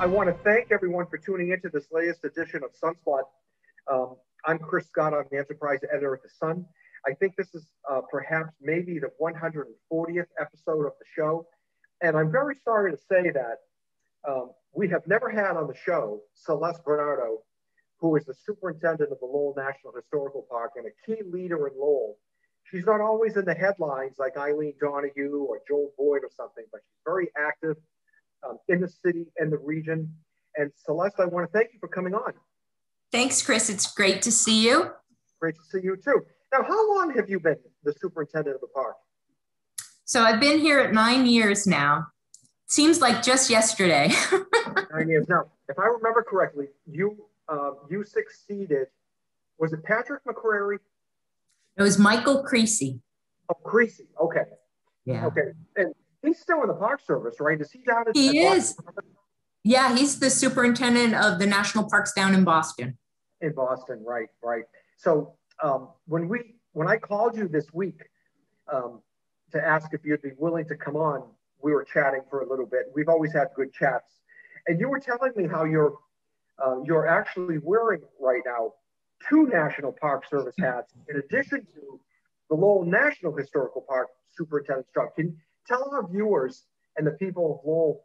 I want to thank everyone for tuning into this latest edition of Sunspot. I'm Chris Scott. I'm the enterprise editor at The Sun. I think this is perhaps maybe the 140th episode of the show. And I'm very sorry to say that we have never had on the show Celeste Bernardo, who is the superintendent of the Lowell National Historical Park and a key leader in Lowell. She's not always in the headlines like Eileen Donahue or Joel Boyd or something, but she's very active in the city and the region. And Celeste, I want to thank you for coming on. Thanks, Chris. It's great to see you. Great to see you too. Now, how long have you been the superintendent of the park? So I've been here at 9 years now. Seems like just yesterday. 9 years. Now, if I remember correctly, you succeeded, was it Patrick McCrary? It was Michael Creasy. Oh, Creasy. Okay. Yeah. Okay. And he's still in the Park Service, right? Is he down at He is. Yeah, he's the superintendent of the national parks down in Boston. In Boston, right, right. So when I called you this week to ask if you'd be willing to come on, we were chatting for a little bit. We've always had good chats. And you were telling me how you're actually wearing right now 2 National Park Service hats in addition to the Lowell National Historical Park Superintendent's job. Can you tell our viewers and the people of Lowell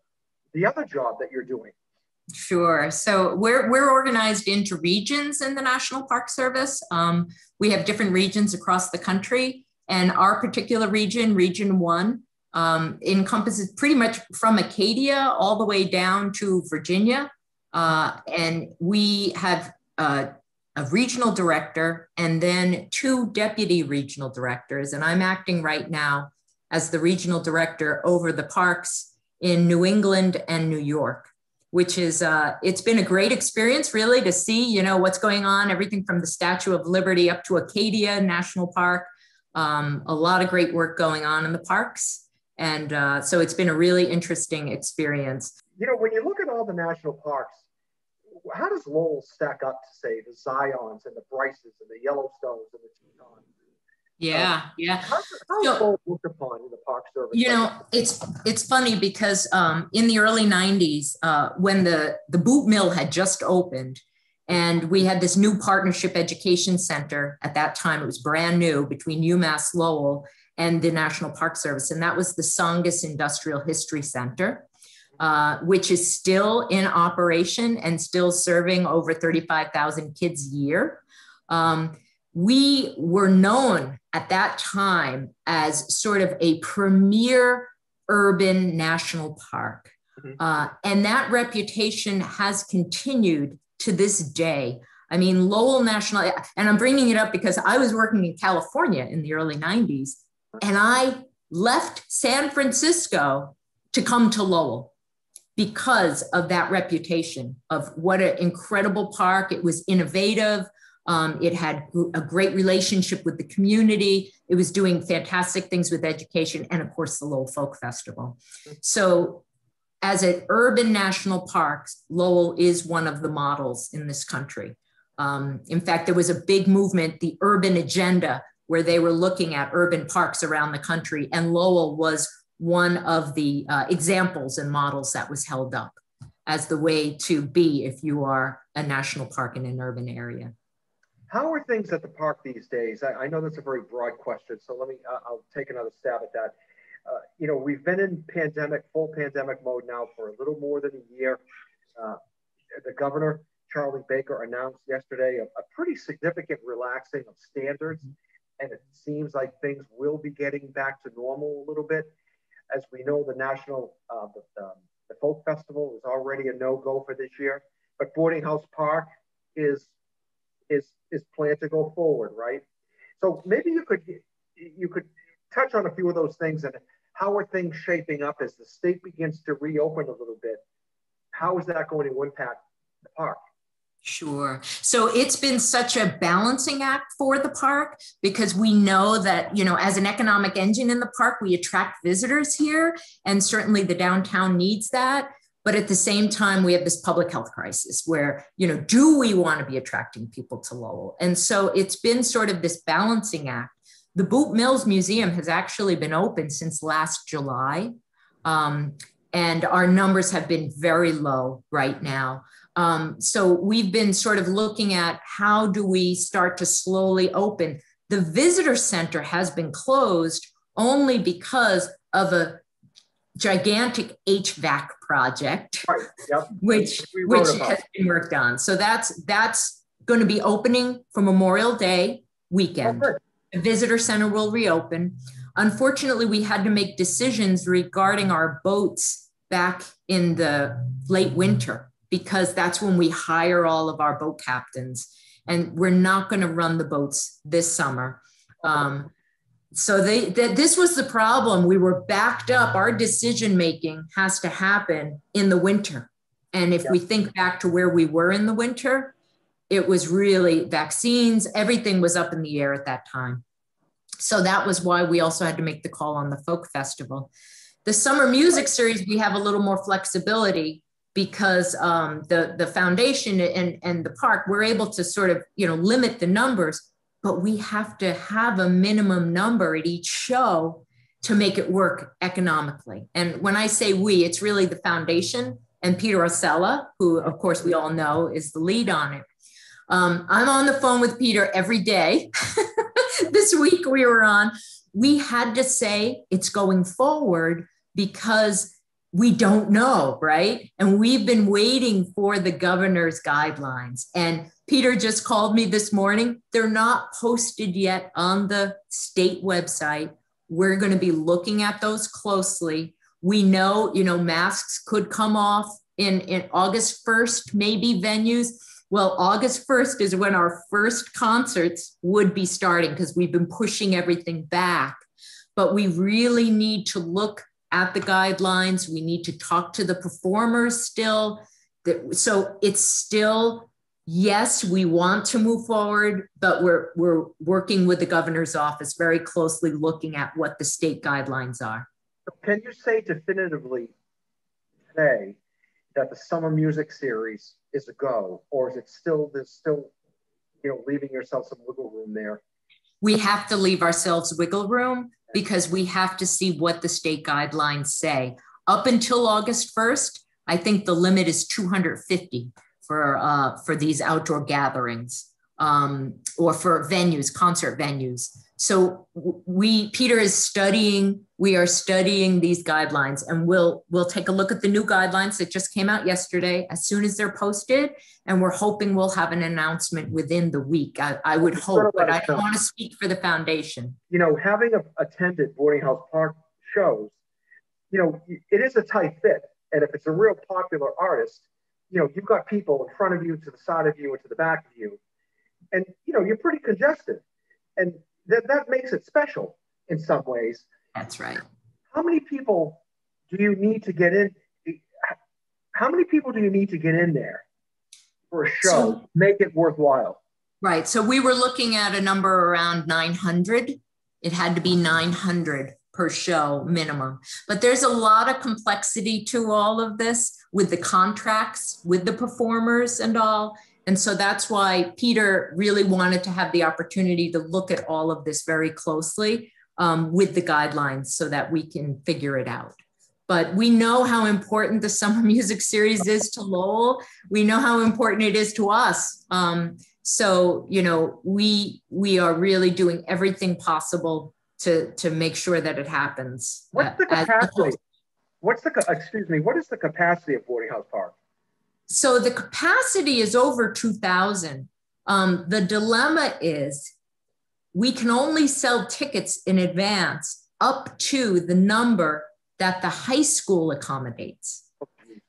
the other job that you're doing? Sure. So we're organized into regions in the National Park Service. We have different regions across the country, and our particular region, Region 1, encompasses pretty much from Acadia all the way down to Virginia. And we have a regional director and then 2 deputy regional directors. And I'm acting right now as the regional director over the parks in New England and New York, which is, it's been a great experience really to see, what's going on, everything from the Statue of Liberty up to Acadia National Park. A lot of great work going on in the parks. And so it's been a really interesting experience. When you look at all the national parks, how does Lowell stack up to, say, the Zions and the Bryces and the Yellowstones and the Tetons? Yeah. How is Lowell looked upon in the Park Service? It's funny because in the early 90s, when the boot mill had just opened, and we had this new partnership education center at that time, it was brand new, between UMass Lowell and the National Park Service, and that was the Songus Industrial History Center. Which is still in operation and still serving over 35,000 kids a year. We were known at that time as sort of a premier urban national park. And that reputation has continued to this day. I mean, Lowell National, and I'm bringing it up because I was working in California in the early 90s, and I left San Francisco to come to Lowell because of that reputation of what an incredible park. It was innovative. It had a great relationship with the community. It was doing fantastic things with education and, of course, the Lowell Folk Festival. So as an urban national park, Lowell is one of the models in this country. In fact, there was a big movement, the Urban Agenda, where they were looking at urban parks around the country, and Lowell was one of the examples and models that was held up as the way to be if you are a national park in an urban area. How are things at the park these days? I know that's a very broad question, so I'll take another stab at that. We've been in full pandemic mode now for a little more than a year. The governor, Charlie Baker, announced yesterday a pretty significant relaxing of standards, and it seems like things will be getting back to normal a little bit. As we know, the the Folk Festival is already a no-go for this year, but Boarding House Park is planned to go forward, right? So maybe you could touch on a few of those things and how are things shaping up as the state begins to reopen a little bit? How is that going to impact the park? Sure. So it's been such a balancing act for the park because we know that, as an economic engine in the park, we attract visitors here, and certainly the downtown needs that. But at the same time, we have this public health crisis where, do we want to be attracting people to Lowell? And so it's been sort of this balancing act. The Boot Mills Museum has actually been open since last July. and our numbers have been very low right now. So we've been sort of looking at how do we start to slowly open. The visitor center has been closed only because of a gigantic HVAC project, Right. Yep. which has been worked on. So that's going to be opening for Memorial Day weekend. Oh, the visitor center will reopen. Unfortunately, we had to make decisions regarding our boats back in the late winter, because that's when we hire all of our boat captains, and we're not going to run the boats this summer. So this was the problem. We were backed up. Our decision making has to happen in the winter. And if we think back to where we were in the winter, it was really vaccines. Everything was up in the air at that time. So that was why we also had to make the call on the folk festival. The summer music series, we have a little more flexibility because the foundation and the park, we're able to sort of, limit the numbers, but we have to have a minimum number at each show to make it work economically. And when I say we, it's really the foundation and Peter Osella, who of course we all know is the lead on it. I'm on the phone with Peter every day. This week we were on, we had to say it's going forward because we don't know, right? And we've been waiting for the governor's guidelines. And Peter just called me this morning. They're not posted yet on the state website. We're going to be looking at those closely. We know, masks could come off in August 1st, maybe venues. Well, August 1st is when our first concerts would be starting because we've been pushing everything back. But we really need to look at the guidelines. We need to talk to the performers still. So it's still, yes, we want to move forward, but we're working with the governor's office very closely, looking at what the state guidelines are. So can you say definitively today that the summer music series is a go, or is it still, leaving yourself some wiggle room there? We have to leave ourselves wiggle room because we have to see what the state guidelines say. Up until August 1st, I think the limit is 250 for these outdoor gatherings or for venues, concert venues. So Peter is studying, we are studying these guidelines, and we'll take a look at the new guidelines that just came out yesterday as soon as they're posted. And we're hoping we'll have an announcement within the week. I would hope, but I don't want to speak for the foundation. Having attended boarding house park shows, it is a tight fit. And if it's a real popular artist, you've got people in front of you, to the side of you, and to the back of you. And, you're pretty congested. And that makes it special in some ways. That's right. How many people do you need to get in? How many people do you need to get in there for a show, make it worthwhile? Right. So we were looking at a number around 900. It had to be 900 per show minimum. But there's a lot of complexity to all of this with the contracts, with the performers and all. And so that's why Peter really wanted to have the opportunity to look at all of this very closely with the guidelines so that we can figure it out. But we know how important the summer music series is to Lowell. We know how important it is to us. So, we are really doing everything possible to make sure that it happens. What's the capacity? What is the capacity of Boarding House Park? So the capacity is over 2,000. The dilemma is we can only sell tickets in advance up to the number that the high school accommodates.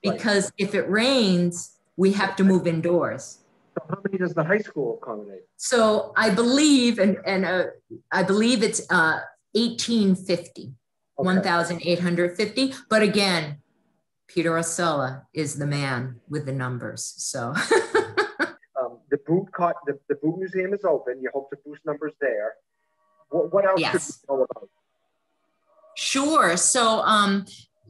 Because if it rains, we have to move indoors. So how many does the high school accommodate? So I believe, I believe it's 1,850, 1,850. But again, Peter Osella is the man with the numbers. So the boot museum is open. You hope to boost numbers there. What else should we know about? Sure. So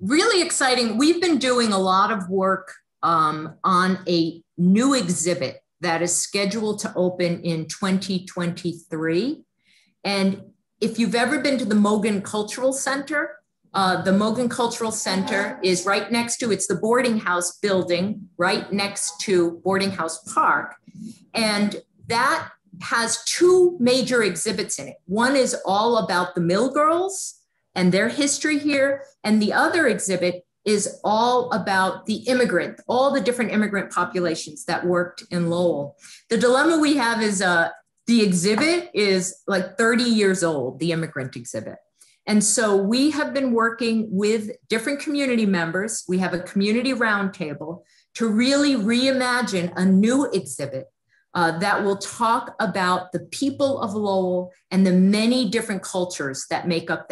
really exciting. We've been doing a lot of work on a new exhibit that is scheduled to open in 2023. And if you've ever been to the Mogan Cultural Center, The Mogan Cultural Center is right next to, it's the boarding house building right next to Boarding House Park. And that has two major exhibits in it. One is all about the Mill Girls and their history here. And the other exhibit is all about the immigrant, all the different immigrant populations that worked in Lowell. The dilemma we have is the exhibit is like 30 years old, the immigrant exhibit. And so we have been working with different community members. We have a community roundtable to really reimagine a new exhibit that will talk about the people of Lowell and the many different cultures that make up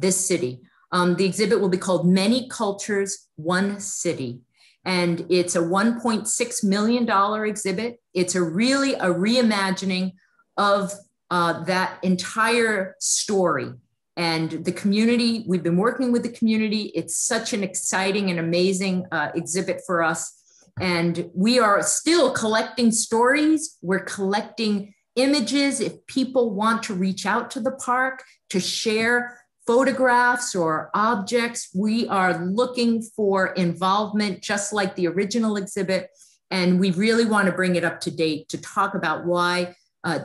this city. The exhibit will be called Many Cultures, One City. And it's a $1.6 million exhibit. It's really a reimagining of that entire story. And the community, we've been working with the community. It's such an exciting and amazing exhibit for us. And we are still collecting stories. We're collecting images. If people want to reach out to the park to share photographs or objects, we are looking for involvement, just like the original exhibit. And we really want to bring it up to date to talk about why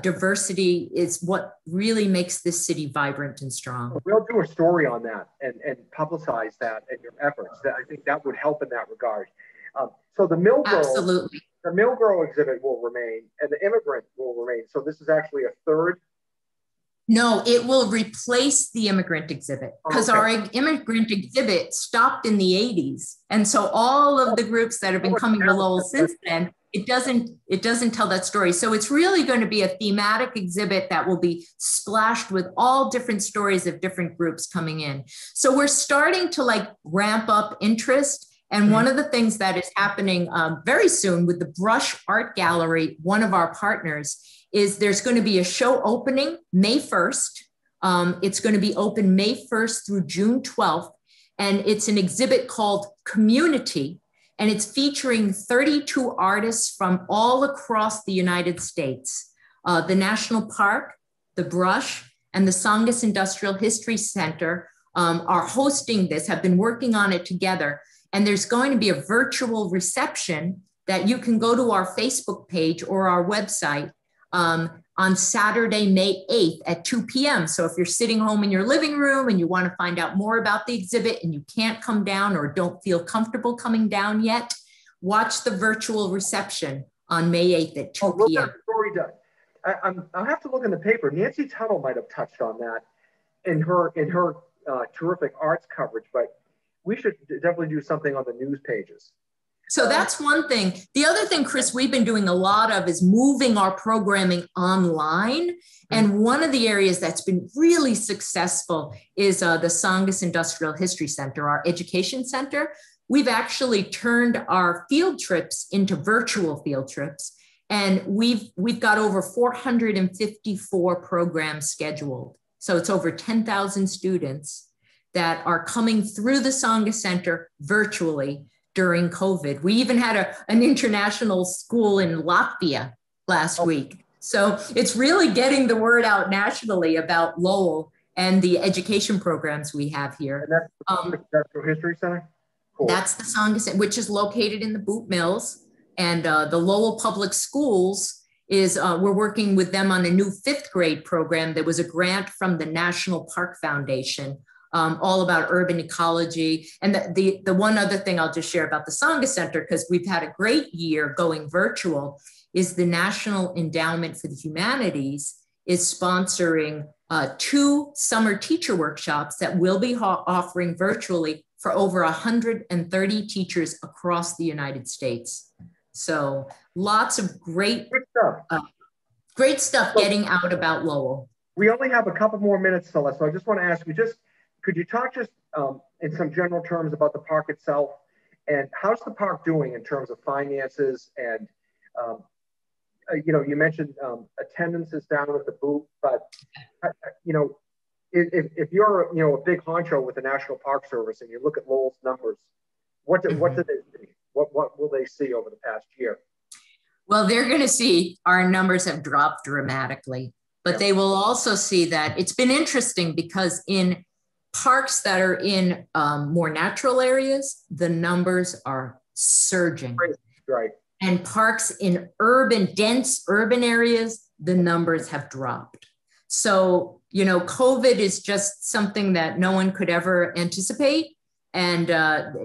diversity is what really makes this city vibrant and strong. We'll do a story on that and publicize that in your efforts. I think that would help in that regard. So the Mill Girl, absolutely, the Mill Girl exhibit will remain, and the immigrant will remain. So this is actually a third. No, it will replace the immigrant exhibit because our immigrant exhibit stopped in the 80s. And so all of the groups that have been coming to Lowell since then, it doesn't tell that story. So it's really going to be a thematic exhibit that will be splashed with all different stories of different groups coming in. So we're starting to ramp up interest. And one of the things that is happening very soon with the Brush Art Gallery, one of our partners, is there's going to be a show opening May 1st. It's going to be open May 1st through June 12th. And it's an exhibit called Community. And it's featuring 32 artists from all across the United States. The National Park, the Brush, and the Songus Industrial History Center are hosting this, have been working on it together. And there's going to be a virtual reception that you can go to our Facebook page or our website on Saturday, May 8th at 2 p.m. So if you're sitting home in your living room and you want to find out more about the exhibit and you can't come down or don't feel comfortable coming down yet, watch the virtual reception on May 8th at 2 p.m. I'll have to look in the paper. Nancy Tuttle might have touched on that in her terrific arts coverage, but we should definitely do something on the news pages. So that's one thing. The other thing, Chris, we've been doing a lot of is moving our programming online. And one of the areas that's been really successful is the Songus Industrial History Center, our education center. We've actually turned our field trips into virtual field trips. And we've got over 454 programs scheduled. So it's over 10,000 students that are coming through the Songus Center virtually during COVID. We even had an international school in Latvia last week. So it's really getting the word out nationally about Lowell and the education programs we have here. And that's the Industrial History Center? Cool. That's the Songus, which is located in the Boot Mills. And the Lowell Public Schools is, we're working with them on a new 5th grade program. There was a grant from the National Park Foundation all about urban ecology. And the one other thing I'll just share about the Songus Center, because we've had a great year going virtual, is the National Endowment for the Humanities is sponsoring 2 summer teacher workshops that we'll be offering virtually for over 130 teachers across the United States. So lots of great stuff getting out about Lowell. We only have a couple more minutes, Celeste, so I just want to ask you, could you talk just in some general terms about the park itself, and how's the park doing in terms of finances? And you mentioned attendance is down at the Boot, but if you're a big honcho with the National Park Service and you look at Lowell's numbers, what do they see? What will they see over the past year? Well, they're going to see our numbers have dropped dramatically, but they will also see that it's been interesting because in Parks that are in more natural areas, the numbers are surging. Right. And parks in dense urban areas, the numbers have dropped. So, you know, COVID is just something that no one could ever anticipate. And,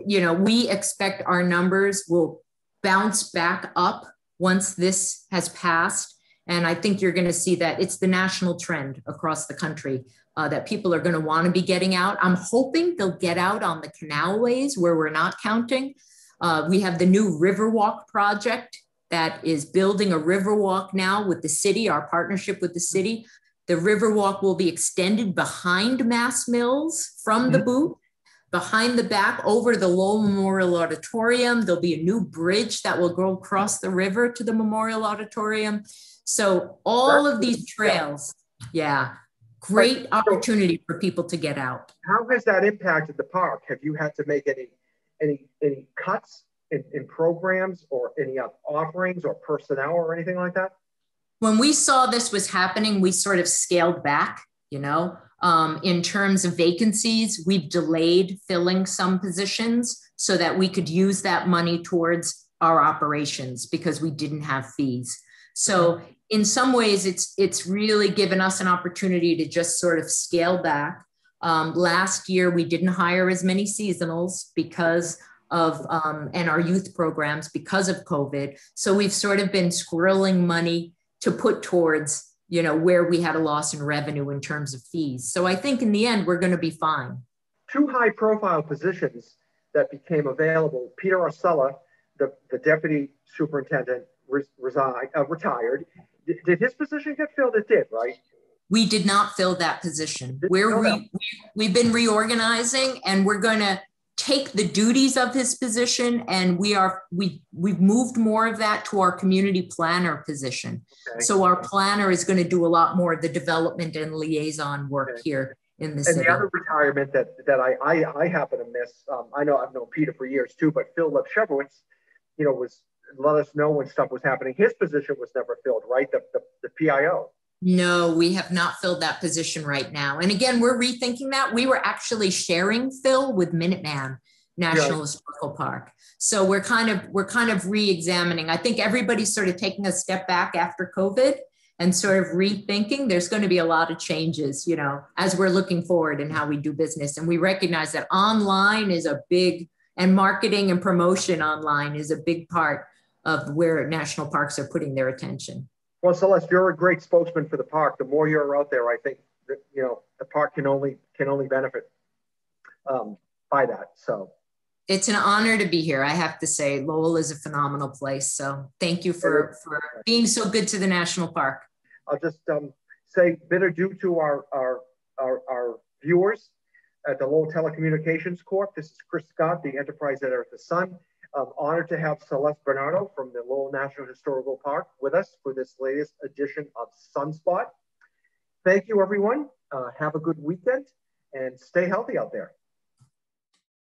you know, we expect our numbers will bounce back up once this has passed. And I think you're going to see that it's the national trend across the country that people are going to want to be getting out. I'm hoping they'll get out on the canalways where we're not counting. We have the new Riverwalk project that is building a Riverwalk now with the city, our partnership with the city. The Riverwalk will be extended behind Mass Mills from the boot, behind the back over the Lowell Memorial Auditorium. There'll be a new bridge that will go across the river to the Memorial Auditorium. So all of these trails, great opportunity for people to get out. How has that impacted the park? Have you had to make any cuts in programs or any offerings or personnel or anything like that? When we saw this was happening, we sort of scaled back, you know, in terms of vacancies. We've delayed filling some positions so that we could use that money towards our operations because we didn't have fees. So in some ways, it's really given us an opportunity to just sort of scale back. Last year, we didn't hire as many seasonals because of, and our youth programs because of COVID. So we've sort of been squirreling money to put towards, you know, where we had a loss in revenue in terms of fees. So I think in the end, we're going to be fine. Two high profile positions that became available. Peter Arcella, the deputy superintendent, retired. Did his position get filled? It did, right? We did not fill that position. We've been reorganizing, and we're going to take the duties of his position, and we've moved more of that to our community planner position. Okay. So our planner is going to do a lot more of the development and liaison work here in the city. And the other retirement that I happen to miss, I know I've known Peter for years too, but Phil Levshevowitz, you know, was let us know when stuff was happening. His position was never filled, right? The PIO. No, we have not filled that position right now. And again, we're rethinking that. We were actually sharing Phil with Minuteman National Historical Park. So we're kind of re-examining. I think everybody's sort of taking a step back after COVID and sort of rethinking. There's going to be a lot of changes, you know, as we're looking forward in how we do business. And we recognize that online is a big, and marketing and promotion online is a big part of where national parks are putting their attention. Well, Celeste, you're a great spokesman for the park. The more you're out there, I think that, you know, the park can only benefit by that. So it's an honor to be here. I have to say, Lowell is a phenomenal place. So thank you for being so good to the national park. I'll just say bid adieu to our viewers at the Lowell Telecommunications Corp. This is Chris Scott, the enterprise editor at The Sun. Honored to have Celeste Bernardo from the Lowell National Historical Park with us for this latest edition of Sunspot. Thank you, everyone. Have a good weekend and stay healthy out there.